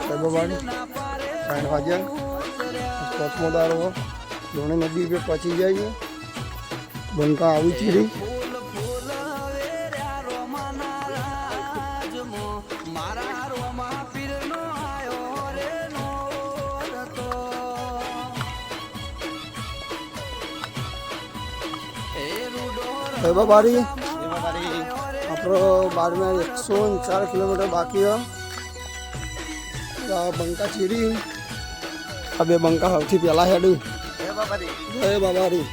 સાહેબાબાડી 8 વાગ્યા ચોથમો દાડો લોણી નદી पे પહોંચી જઈએ બંકા આવી ચીરી સાહેબાબાડી આપણો 104 કિલોમીટર બાકી है બંકા ચીરી આ બે બંકા સૌથી પહેલા હેડું જય બાબારી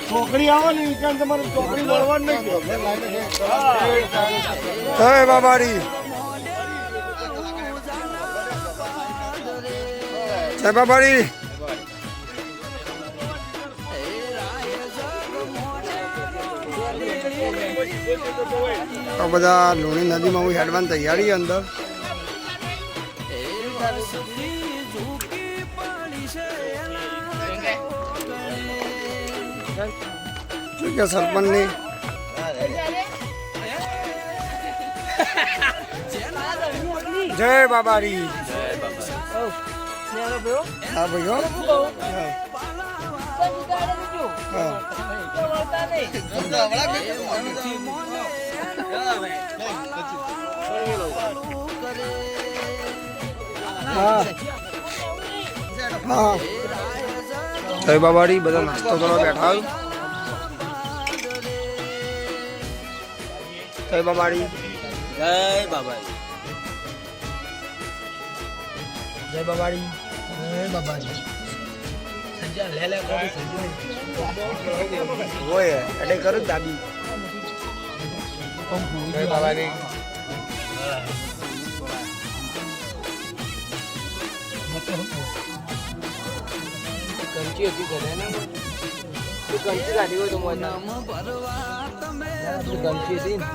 ચોકડી આવો ને ત્યાં તમારે ચોકડી વળવાનું નહીં જય બાબારી જય બાબારી આ બધા લુણી નદીમાં હું હેડવાની તૈયારી અંદર સરપંચની જય બાબારી હા ભાઈઓ હા જય બાબારી બધા નાસ્તો કરવા બેઠા જય બાબારી જય બાબારી જય બાબારી જય બાબારી સંજા લે લે કોડી સંજી ઓય એટલે કરું દાબી જય બાબારી કંચી હતી ઘરે ને તું કંચી કાઢી હોય તો મને કંચી હતી ને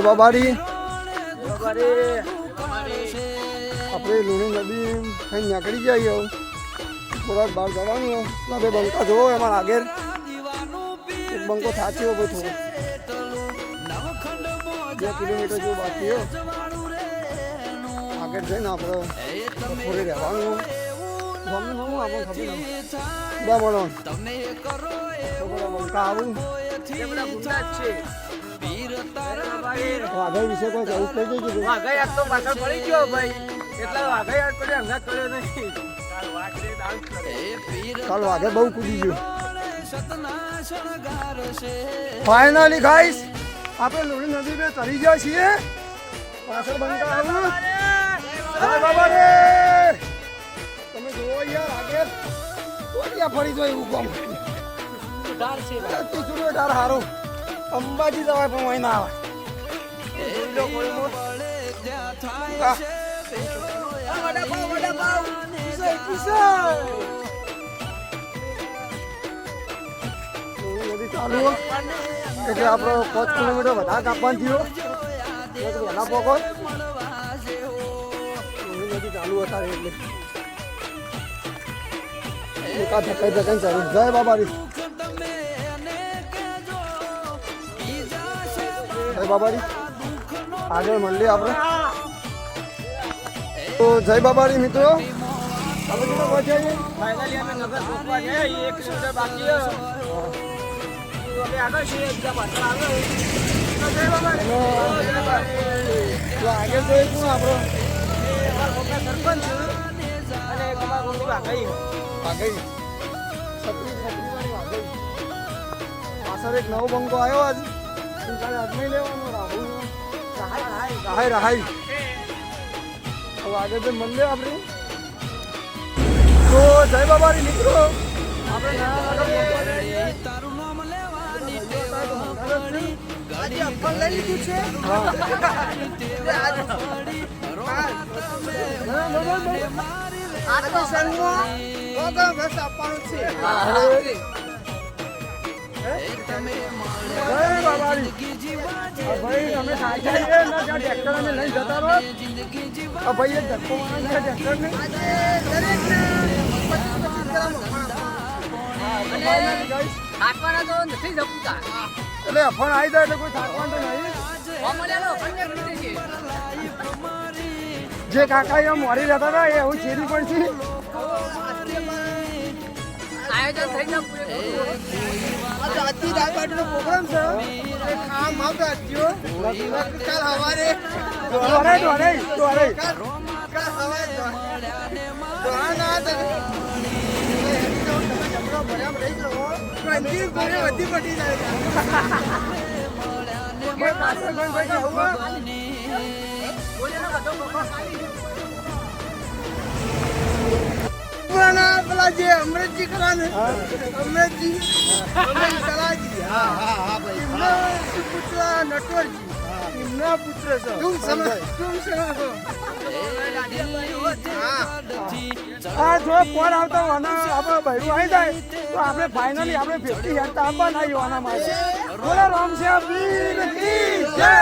બાબારી આપણે લુણી નદી અહીં નીકળી જઈએ થોડાક બહાર જવાનું બે બંકા જોવો એમાં આગળ એક બંકો થાચ્યો ભાઈ થોડો 2 કિલોમીટર જેવું બાકી આગળ જઈને આપણે થોડી રહેવાનું ગમે આપણને ખબર ના મળો બંકા આવું એ બધા ગુંડા જ છે. વાઘઈ વિશે કોઈ કહેવું કહી દેજો વાઘાઈ આજ તો પાછળ પડી ગયો ભાઈ, એટલા વાઘાઈ આજ પડ્યો, હંગાત પડ્યો નહીં. કાલ વાઘે બહુ કૂદી ગયું. ફાઇનલી ગાઈસ આપણે લુણી નદી पे ચડી ગયા છીએ. પાછળ બંકા આવું. જય બાબા રે. તમે જોવો યાર આગળ તોડિયા ફરી જાય એવું કામ. ધાર છે ભાઈ. તીસરો ડાર હારો. અંબાજી જવાય પણ વહી ના આવે. જોઈ લો કોઈ મોટ. આ. વડાપાવ. નદી ચાલુ હોય. એટલે આપણો 5 કિલોમીટર વધારે કાપવાનું થયો. વહેલા પોકો નદી ચાલુ હતા એટલે એકા ધકાઈ ધકાઈ ચાલુ. જય બાબારી. જય બાબારી. આગળ મળીએ આપણે. તો જય બાબારી મિત્રો. આપણે કેટલા પહોંચ્યા છીએ? ફાઇનલી અમે નગર પહોંચવા ગયા, 1 કિલોમીટર બાકી છે. હવે આગળ છીએ, બીજા પાછળ આવે. તો જય બાબારી. તો આગળ જોઈએ શું આપણો એ અમારા ગામના સરપંચ અને એક અમારા ગામની વાઘાઈ. વાઘઈ છત્રી છત્રીવાળી વાઘઈ. પાછળ એક નવો બંકો આવ્યો આજ. તારે આજમાઈ લેવાનો રાહુલ. રહાઈ રહાઈ. હવે આગળ તો મળીએ આપણે. તો જય બાબારી મિત્રો. આપણે નયા નગર પહોંચવા જઈએ. આજે અફળ લઈ લીધું છે. હા. આ તો સંગમાં વગર બસ આપવાનું છે. જય બાબારી. આ ભાઈ અમે સાચા છીએ ને ત્યાં ટ્રેક્ટર અમે લઈને જતા રહો. આ ભાઈ એક ધક્કો મારે છે ટ્રેક્ટરને. હાથવાના તો નથી જપતા. એટલે અફણ આવી જાય એટલે કોઈ થાકવાનું તો નહીં. જે કાકા એમ મોરી રહેતા હતા એ હું ચેરી પણ છે. આયોજન થઈ જાય પ્રોગ્રામ છે. કામ આવતા અત્યો કાલ હવારે દોરે દોરે દોરે. કાલ હવારે દોરાના વધી પડી જાય. પેલા જે અમૃતજી ખરા ને અમૃતજી સલાજી એમના પુત્ર નટવરજી એમના પુત્ર છે. હા જો કોણ આવતો આના આપણે બૈરું આવી જાય તો આપણે ફાઇનલી આપણે 50 હેડ આપવાના આવ્યો આના માટે. બોલો રામશ્યામ વીર કી જય.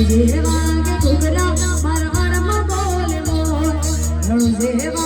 જેવા કે ઘૂઘરા મારા વણમાં બોલે મોર રણુ જેવા